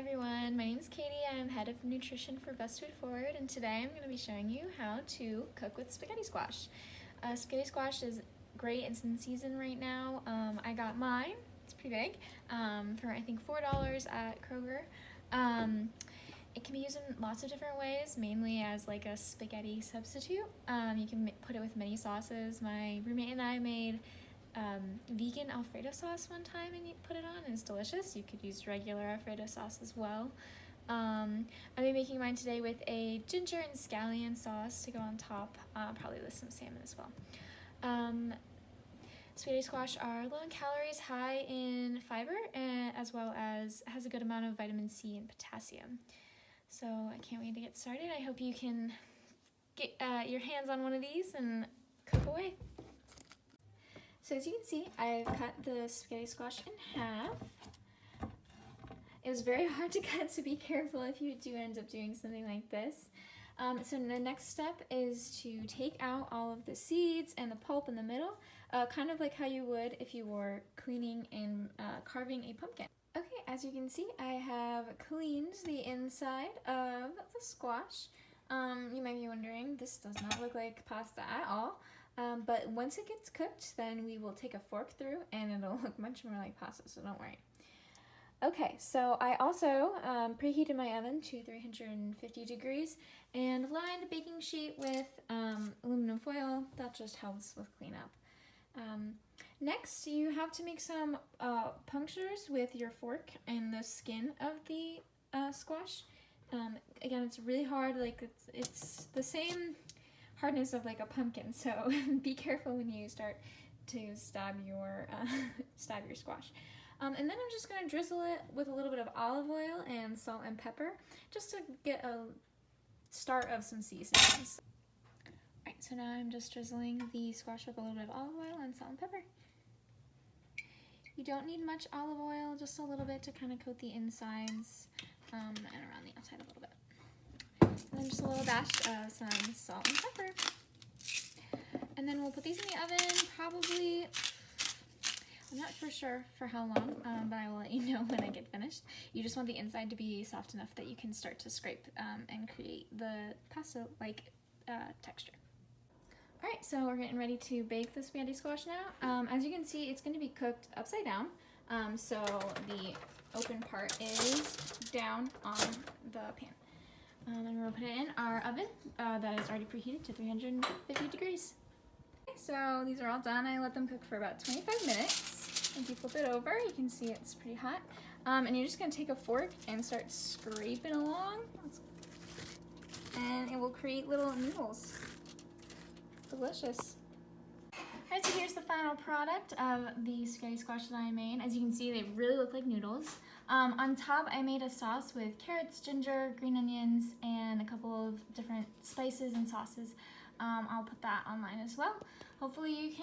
everyone, my name is Katie. I'm head of nutrition for Best Food Forward, and today I'm going to be showing you how to cook with spaghetti squash. Spaghetti squash is great. It's in season right now. I got mine, it's pretty big, for I think $4 at Kroger. It can be used in lots of different ways, mainly as like a spaghetti substitute. You can put it with many sauces. My roommate and I made vegan Alfredo sauce one time and you put it on and it's delicious. You could use regular Alfredo sauce as well. I'll be making mine today with a ginger and scallion sauce to go on top, probably with some salmon as well. Spaghetti squash are low in calories, high in fiber, and as well as has a good amount of vitamin C and potassium. So I can't wait to get started. I hope you can get your hands on one of these and cook away. So as you can see, I've cut the spaghetti squash in half. It was very hard to cut, so be careful if you do end up doing something like this. So the next step is to take out all of the seeds and the pulp in the middle, kind of like how you would if you were cleaning and carving a pumpkin. Okay, as you can see, I have cleaned the inside of the squash. You might be wondering, this does not look like pasta at all. But once it gets cooked, then we will take a fork through and it'll look much more like pasta, so don't worry. Okay, so I also preheated my oven to 350 degrees and lined a baking sheet with aluminum foil. That just helps with cleanup. Next, you have to make some punctures with your fork in the skin of the squash. Again, it's really hard, like it's the same hardness of like a pumpkin, so be careful when you start to stab your squash. And then I'm just going to drizzle it with a little bit of olive oil and salt and pepper just to get a start of some seasonings. Alright, so now I'm just drizzling the squash with a little bit of olive oil and salt and pepper. You don't need much olive oil, just a little bit to kind of coat the insides and around the outside a little bit. And then just a little dash of some salt and pepper. And then we'll put these in the oven probably, I'm not for sure for how long, but I will let you know when I get finished. You just want the inside to be soft enough that you can start to scrape and create the pasta-like texture. Alright, so we're getting ready to bake the spaghetti squash now. As you can see, it's going to be cooked upside down. So the open part is down on the pan. And we're going to put it in our oven that is already preheated to 350 degrees. Okay, so these are all done. I let them cook for about 25 minutes. If you flip it over, you can see it's pretty hot. And you're just going to take a fork and start scraping along. And it will create little noodles. Delicious. Alright, so here's the final product of the spaghetti squash that I made. As you can see, they really look like noodles. On top, I made a sauce with carrots, ginger, green onions, and a couple of different spices and sauces. I'll put that online as well. Hopefully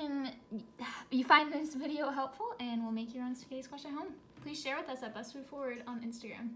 you find this video helpful and will make your own spaghetti squash at home. Please share with us at Best Food Forward on Instagram.